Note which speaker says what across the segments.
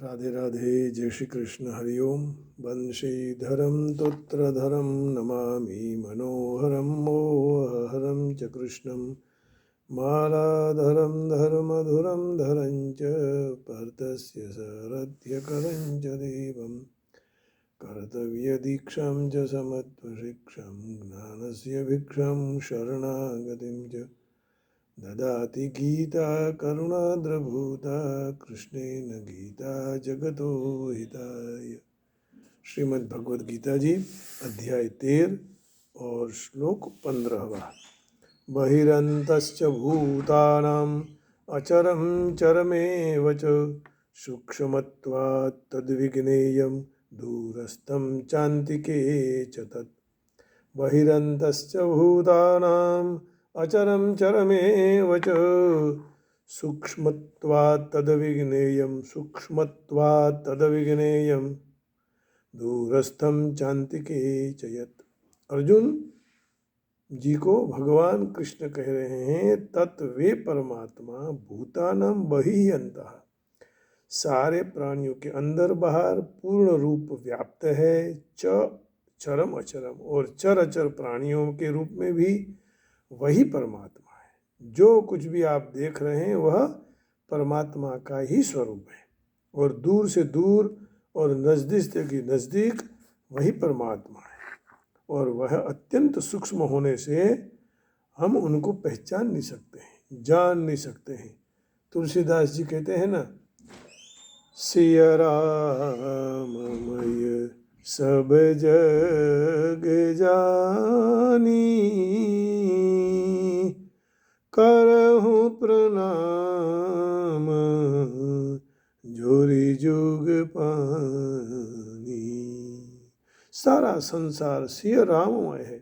Speaker 1: राधे राधे, जय श्री कृष्ण, हरिओम। बंशीधरम तोत्रधरम नमामि मनोहरम मोहहरम च कृष्णम मालाधरम धर्मधुरम धरं च पर्तस्य सारथ्यकरं च देवं कर्तव्यदीक्षां च समत्वशिक्षां ज्ञानस्य भिक्षां शरणागतिं च ददाति गीता करुणाद्रभूता कृष्णेन गीता जगतो हिताय। श्रीमद् भगवद गीता जी अध्याय 13 और श्लोक 15। बहिरन्तश्च भूतानाम् अचरं चरमेव च सूक्ष्मत्वात् तद्विज्ञेयं दूरस्थं चान्तिके च तत्। बहिरन्तश्च भूतानाम् अचरं चरमेव च सूक्ष्मत्वात् तद्विज्ञेयं दूरस्थं चान्तिके च यत्। अर्जुन जी को भगवान कृष्ण कह रहे हैं, तत्वे परमात्मा भूतानां बहिरन्तः, सारे प्राणियों के अंदर बाहर पूर्ण रूप व्याप्त है। चरम अचरम, और चर अचर प्राणियों के रूप में भी वही परमात्मा है। जो कुछ भी आप देख रहे हैं वह परमात्मा का ही स्वरूप है, और दूर से दूर और नज़दीक से नज़दीक वही परमात्मा है, और वह अत्यंत सूक्ष्म होने से हम उनको पहचान नहीं सकते हैं, जान नहीं सकते हैं। तुलसीदास जी कहते हैं ना, सिया राममय सब जग जानी, करहूँ प्रणाम जोरी जुग पानी। सारा संसार सिया राममय है।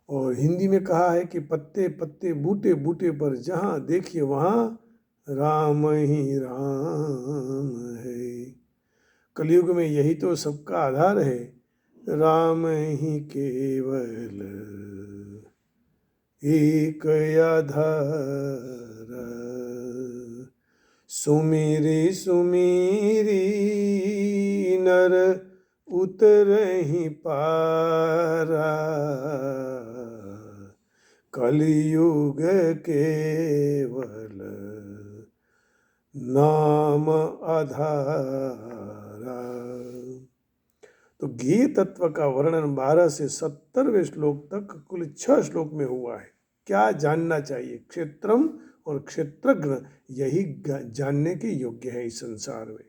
Speaker 1: और हिंदी में कहा है कि पत्ते पत्ते बूटे बूटे पर जहाँ देखिए वहाँ राम ही राम है। कलयुग में यही तो सबका आधार है, राम ही केवल एक आधार। सुमिरी सुमिरी नर उतरहि पारा, कलियुग केवल नाम आधारा। तो ज्ञेय तत्व का वर्णन 12 से 70वें श्लोक तक कुल 6 श्लोक में हुआ है। क्या जानना चाहिए? क्षेत्रम और क्षेत्रज्ञ यही जानने के योग्य है इस संसार में।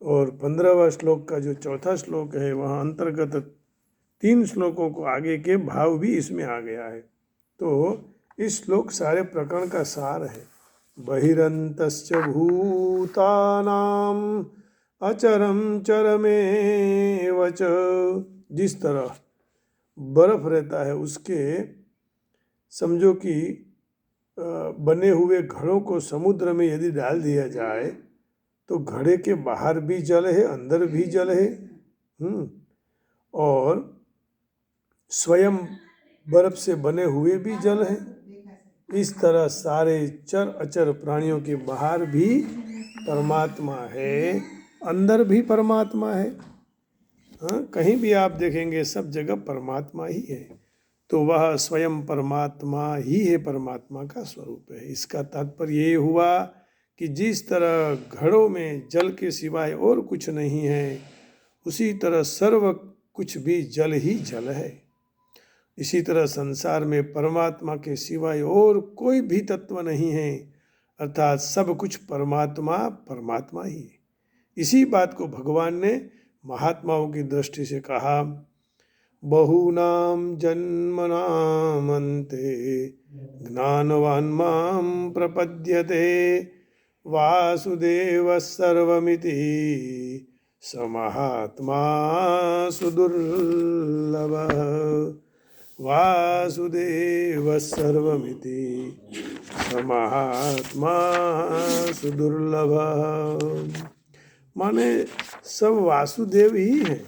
Speaker 1: और 15वां श्लोक का जो चौथा श्लोक है वहाँ अंतर्गत 3 श्लोकों को आगे के भाव भी इसमें आ गया है। तो इस श्लोक सारे प्रकरण का सार है। बहिरन्तश्च भूतानाम् अचरम चरमेव च। जिस तरह बर्फ रहता है, उसके समझो कि बने हुए घड़ों को समुद्र में यदि डाल दिया जाए तो घड़े के बाहर भी जल है, अंदर भी जल है, और स्वयं बर्फ से बने हुए भी जल है। इस तरह सारे चर अचर प्राणियों के बाहर भी परमात्मा है, अंदर भी परमात्मा है। कहीं भी आप देखेंगे सब जगह परमात्मा ही है। तो वह स्वयं परमात्मा ही है, परमात्मा का स्वरूप है। इसका तात्पर्य ये हुआ कि जिस तरह घड़ों में जल के सिवाय और कुछ नहीं है, उसी तरह सर्व कुछ भी जल ही जल है। इसी तरह संसार में परमात्मा के सिवाय और कोई भी तत्व नहीं है, अर्थात सब कुछ परमात्मा परमात्मा ही है। इसी बात को भगवान ने महात्माओं की दृष्टि से कहा, बहूनां जन्मनामन्ते ज्ञानवान् मां प्रपद्यते, वासुदेवः सर्वमिति स महात्मा सुदुर्लभः। वासुदेवः सर्वमिति स महात्मा सुदुर्लभः। माने सब वासुदेव ही हैं।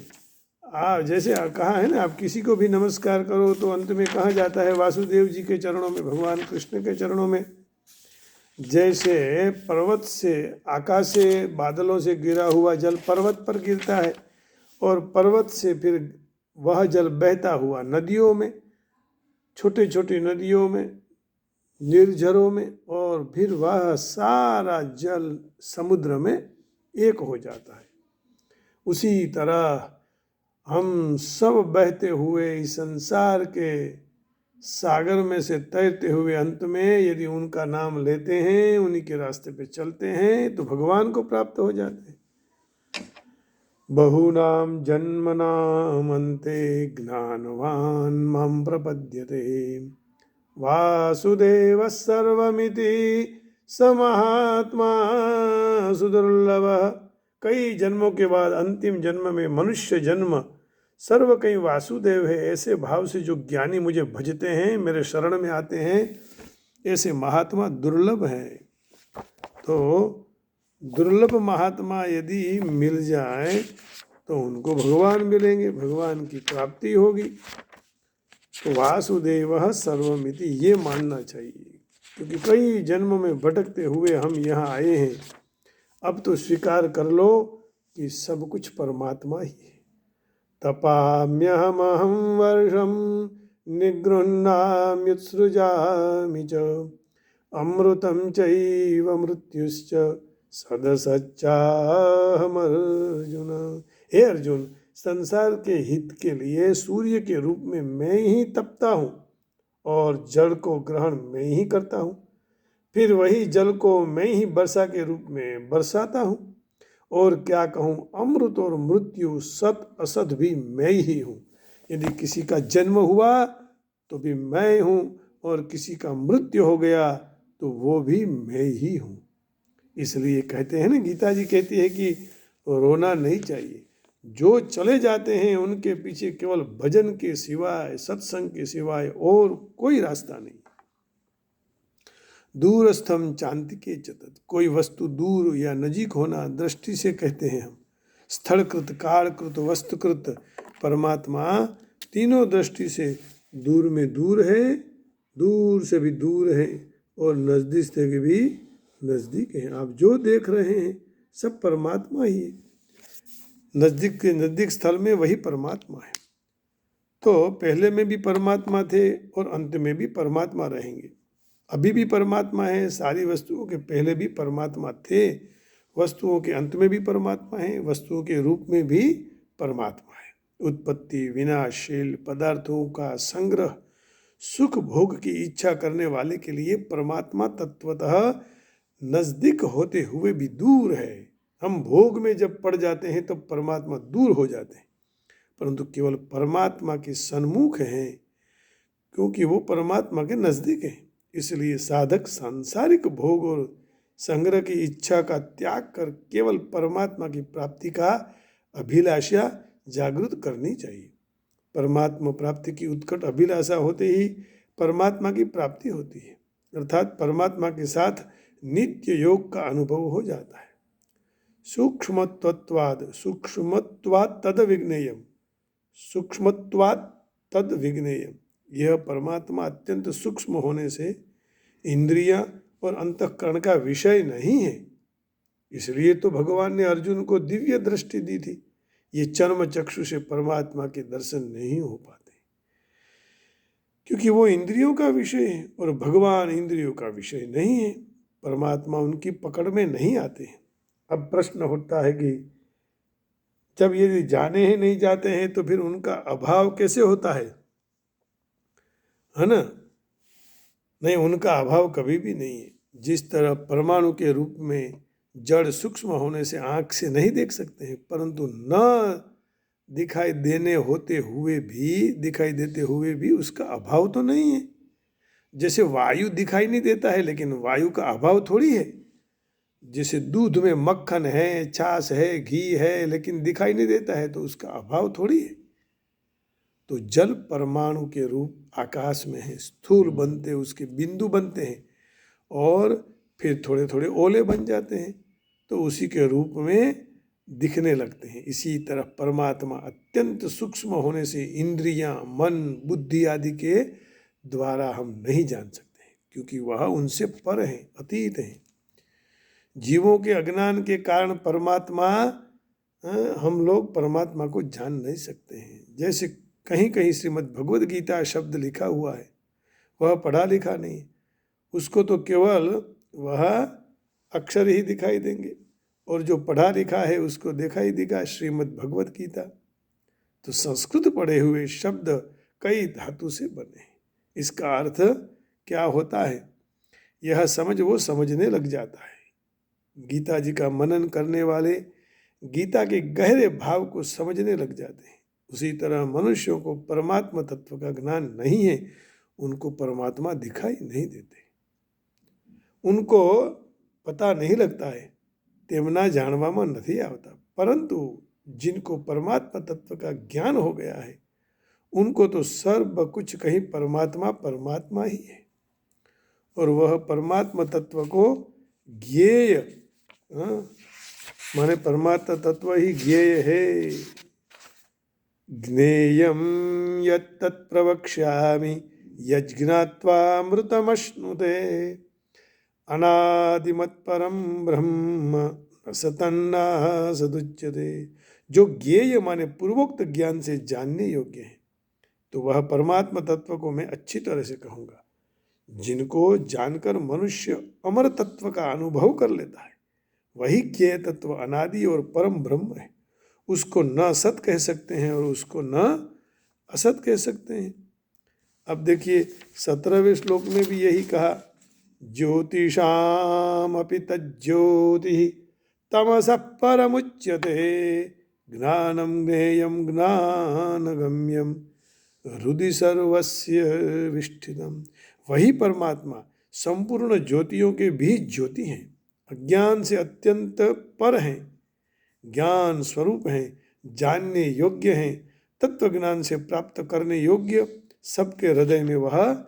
Speaker 1: जैसे कहा है ना, आप किसी को भी नमस्कार करो तो अंत में कहा जाता है वासुदेव जी के चरणों में, भगवान कृष्ण के चरणों में। जैसे पर्वत से, आकाश से, बादलों से गिरा हुआ जल पर्वत पर गिरता है और पर्वत से फिर वह जल बहता हुआ नदियों में, छोटी छोटी नदियों में, निर्झरों में, और फिर वह सारा जल समुद्र में एक हो जाता है। उसी तरह हम सब बहते हुए इस संसार के सागर में से तैरते हुए अंत में यदि उनका नाम लेते हैं, उन्हीं के रास्ते पे चलते हैं, तो भगवान को प्राप्त हो जाते हैं। बहूनां जन्मनां अन्ते ज्ञानवान् मां प्रपद्यते वासुदेवः सर्वमिति स महात्मा सुदुर्लभः। कई जन्मों के बाद अंतिम जन्म में मनुष्य जन्म, सर्व कहीं वासुदेव है, ऐसे भाव से जो ज्ञानी मुझे भजते हैं, मेरे शरण में आते हैं, ऐसे महात्मा दुर्लभ हैं। तो दुर्लभ महात्मा यदि मिल जाए तो उनको भगवान मिलेंगे, भगवान की प्राप्ति होगी। तो वासुदेव सर्वमिति ये मानना चाहिए, क्योंकि कई जन्म में भटकते हुए हम यहाँ आए हैं। अब तो स्वीकार कर लो कि सब कुछ परमात्मा ही है। तपाम्यहमहं वर्षं निगृह्णाम्युत्सृजामि च अमृतं चैव मृत्युश्च सदसच्चाहमर्जुन। हे अर्जुन, संसार के हित के लिए सूर्य के रूप में मैं ही तपता हूँ और जल को ग्रहण मैं ही करता हूँ, फिर वही जल को मैं ही वर्षा के रूप में बरसाता हूँ। और क्या कहूँ, अमृत और मृत्यु, सत असत भी मैं ही हूँ। यदि किसी का जन्म हुआ तो भी मैं हूँ, और किसी का मृत्यु हो गया तो वो भी मैं ही हूँ। इसलिए कहते हैं ना, गीता जी कहती है कि रोना नहीं चाहिए। जो चले जाते हैं उनके पीछे केवल भजन के सिवाय, सत्संग के सिवाय और कोई रास्ता नहीं। दूरस्थम चांतिके चतत, कोई वस्तु दूर या नजीक होना दृष्टि से कहते हैं हम। स्थलकृत, कालकृत, वस्तुकृत, परमात्मा तीनों दृष्टि से दूर में दूर है, दूर से भी दूर है, और नजदीक से भी नजदीक है। आप जो देख रहे हैं सब परमात्मा ही है। नजदीक के नजदीक स्थल में वही परमात्मा है। तो पहले में भी परमात्मा थे और अंत में भी परमात्मा रहेंगे। अभी भी परमात्मा है, सारी वस्तुओं के पहले भी परमात्मा थे, वस्तुओं के अंत में भी परमात्मा है, वस्तुओं के रूप में भी परमात्मा है। उत्पत्ति, विनाशशील पदार्थों का संग्रह, सुख भोग की इच्छा करने वाले के लिए परमात्मा तत्वतः नजदीक होते हुए भी दूर है। हम भोग में जब पड़ जाते हैं तो परमात्मा दूर हो जाते हैं, परंतु केवल परमात्मा के सन्मुख हैं, क्योंकि वो परमात्मा के नजदीक हैं। इसलिए साधक सांसारिक भोग और संग्रह की इच्छा का त्याग कर केवल परमात्मा की प्राप्ति का अभिलाषा जागृत करनी चाहिए। परमात्मा प्राप्ति की उत्कट अभिलाषा होते ही परमात्मा की प्राप्ति होती है, अर्थात परमात्मा के साथ नित्य योग का अनुभव हो जाता है। सूक्ष्मत्वात् तद विज्ञेयम, सूक्ष्मत्वात् तद विज्ञेयम। यह परमात्मा अत्यंत सूक्ष्म होने से इंद्रियां और अंतःकरण का विषय नहीं है। इसलिए तो भगवान ने अर्जुन को दिव्य दृष्टि दी थी। ये चर्म चक्षु से परमात्मा के दर्शन नहीं हो पाते, क्योंकि वो इंद्रियों का विषय है और भगवान इंद्रियों का विषय नहीं है। परमात्मा उनकी पकड़ में नहीं आते हैं। अब प्रश्न उठता है कि जब यदि जाने ही नहीं जाते हैं तो फिर उनका अभाव कैसे होता है ना? नहीं, उनका अभाव कभी भी नहीं है। जिस तरह परमाणु के रूप में जड़ सूक्ष्म होने से आँख से नहीं देख सकते हैं, परंतु न दिखाई देते हुए भी उसका अभाव तो नहीं है। जैसे वायु दिखाई नहीं देता है, लेकिन वायु का अभाव थोड़ी है। जैसे दूध में मक्खन है, छाछ है, घी है, लेकिन दिखाई नहीं देता है, तो उसका अभाव थोड़ी है। तो जल परमाणु के रूप आकाश में है, स्थूल बनते उसके बिंदु बनते हैं और फिर थोड़े थोड़े ओले बन जाते हैं, तो उसी के रूप में दिखने लगते हैं। इसी तरह परमात्मा अत्यंत सूक्ष्म होने से इंद्रियां, मन, बुद्धि आदि के द्वारा हम नहीं जान सकते हैं, क्योंकि वह उनसे पर है, अतीत है। जीवों के अज्ञान के कारण परमात्मा हम लोग परमात्मा को जान नहीं सकते हैं। जैसे कहीं कहीं श्रीमद् भगवद गीता शब्द लिखा हुआ है, वह पढ़ा लिखा नहीं, उसको तो केवल वह अक्षर ही दिखाई देंगे, और जो पढ़ा लिखा है उसको देखा ही देगा श्रीमद् भगवद गीता। तो संस्कृत पढ़े हुए शब्द कई धातु से बने हैं। इसका अर्थ क्या होता है, यह समझ वो समझने लग जाता है। गीता जी का मनन करने वाले गीता के गहरे भाव को समझने लग जाते हैं। उसी तरह मनुष्यों को परमात्मा तत्व का ज्ञान नहीं है, उनको परमात्मा दिखाई नहीं देते, उनको पता नहीं लगता है, તેમના જાણવામાં નથી આવતા। परंतु जिनको परमात्मा तत्व का ज्ञान हो गया है, उनको तो सर्व कुछ कहीं परमात्मा परमात्मा ही है, और वह परमात्मा तत्व को ज्ञेय, माने परमात्मा तत्व ही ज्ञेय है। ज्ञेयं यत्तत् प्रवक्ष्यामि यज्ञात्वामृतमश्नुते अनादिमत्परम ब्रह्म न सतन्ना सदुच्यते। जो ज्ञेय माने पूर्वोक्त ज्ञान से जानने योग्य है, तो वह परमात्मा तत्व को मैं अच्छी तरह से कहूँगा। जिनको जानकर मनुष्य अमर तत्व का अनुभव कर लेता है, वही ज्ञेय तत्व अनादि और परम ब्रह्म है। उसको न सत कह सकते हैं और उसको न असत कह सकते हैं। अब देखिए 17वें श्लोक में भी यही कहा, ज्योतिषामपि तज्ज्योतिः तमसः परमुच्यते ज्ञानं ज्ञेयं ज्ञानगम्यं हृदि सर्वस्य विष्ठितम्। वही परमात्मा संपूर्ण ज्योतियों के भी ज्योति हैं, अज्ञान से अत्यंत पर हैं, ज्ञान स्वरूप हैं, जानने योग्य हैं, तत्व ज्ञान से प्राप्त करने योग्य, सबके हृदय में वह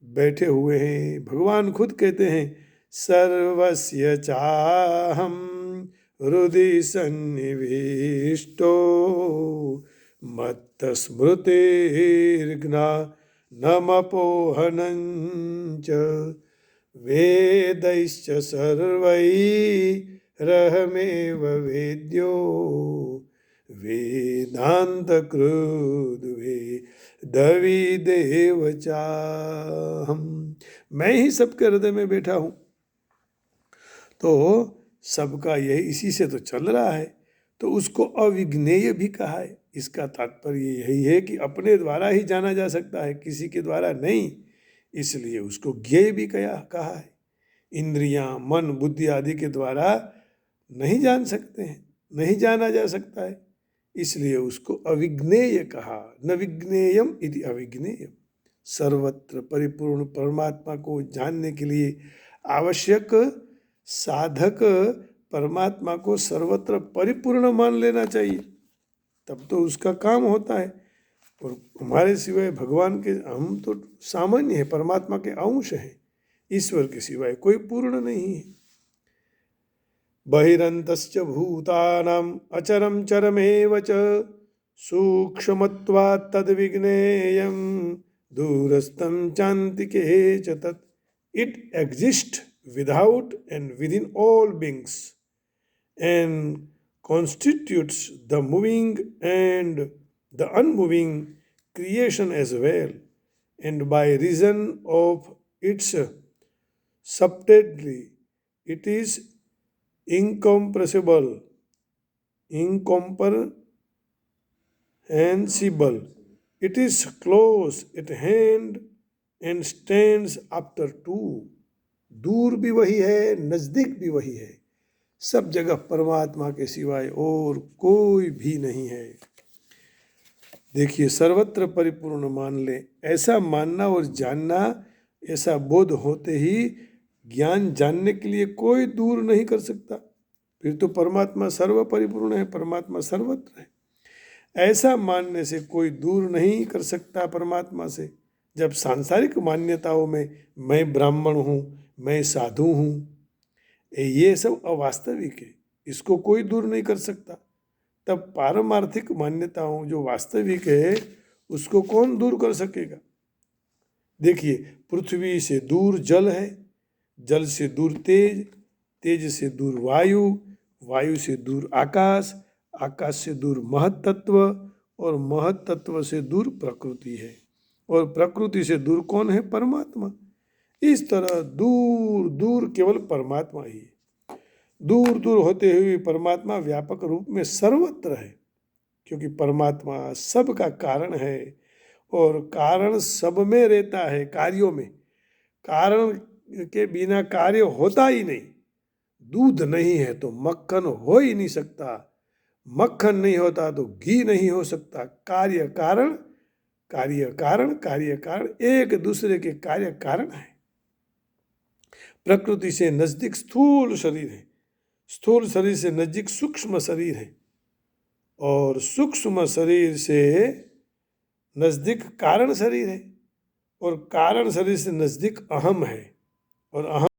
Speaker 1: बैठे हुए हैं। भगवान खुद कहते हैं, सर्वस्य चाहम हृदि सन्निविष्टो मत्त स्मृतिर्ज्ञानमपोहनञ्च वेदैश्च सर्वैरहमेव वेद्यो वेदान्तकृद् वेदविदेव चाहम्। मैं ही सबके हृदय में बैठा हूँ। तो सबका यही, इसी से तो चल रहा है, तो उसको अविज्ञेय भी कहा है। इसका तात्पर्य यही है कि अपने द्वारा ही जाना जा सकता है, किसी के द्वारा नहीं, इसलिए उसको ज्ञेय भी कहा है। इंद्रियां, मन, बुद्धि आदि के द्वारा नहीं जान सकते हैं, नहीं जाना जा सकता है, इसलिए उसको अविज्ञेय कहा। न विज्ञेयम इति अविज्ञेयम। सर्वत्र परिपूर्ण परमात्मा को जानने के लिए आवश्यक साधक परमात्मा को सर्वत्र परिपूर्ण मान लेना चाहिए, तब तो उसका काम होता है। और हमारे सिवाय भगवान के, हम तो सामान्य है, परमात्मा के अंश हैं, ईश्वर के सिवाय कोई पूर्ण नहीं है। बहिरन्तश्च भूतानां अचरं चरमेव च सूक्ष्मत्वात् तद्विज्ञेयं दूरस्थं चान्तिके च तत्। It exists without and within all beings and constitutes the moving and the unmoving creation as well, and by reason of its subtlety it is incomprehensible, it is close at hand and stands after two। दूर भी वही है, नजदीक भी वही है, सब जगह परमात्मा के सिवाय और कोई भी नहीं है। देखिए, सर्वत्र परिपूर्ण मान ले, ऐसा मानना और जानना, ऐसा बोध होते ही ज्ञान जानने के लिए कोई दूर नहीं कर सकता। फिर तो परमात्मा सर्व परिपूर्ण है, परमात्मा सर्वत्र है। ऐसा मानने से कोई दूर नहीं कर सकता परमात्मा से। जब सांसारिक मान्यताओं में मैं ब्राह्मण हूँ, मैं साधु हूँ, ये सब अवास्तविक है, इसको कोई दूर नहीं कर सकता। तब पारमार्थिक मान्यताओं जो वास्तविक है, उसको कौन दूर कर सकेगा। देखिए, पृथ्वी से दूर जल है, जल से दूर तेज, तेज से दूर वायु, वायु से दूर आकाश, आकाश से दूर महत तत्व, और महत तत्व से दूर प्रकृति है, और प्रकृति से दूर कौन है? परमात्मा। इस तरह दूर दूर केवल परमात्मा ही है। दूर दूर होते हुए परमात्मा व्यापक रूप में सर्वत्र है, क्योंकि परमात्मा सब का कारण है, और कारण सब में रहता है, कार्यों में। कारण के बिना कार्य होता ही नहीं। दूध नहीं है तो मक्खन हो ही नहीं सकता, मक्खन नहीं होता तो घी नहीं हो सकता। कार्य कारण, कार्य कारण, कार्य कारण, एक दूसरे के कार्य कारण है। प्रकृति से नजदीक स्थूल शरीर है, स्थूल शरीर से नजदीक सूक्ष्म शरीर है, और सूक्ष्म शरीर से नजदीक कारण शरीर है, और कारण शरीर से नजदीक अहम है, और अहम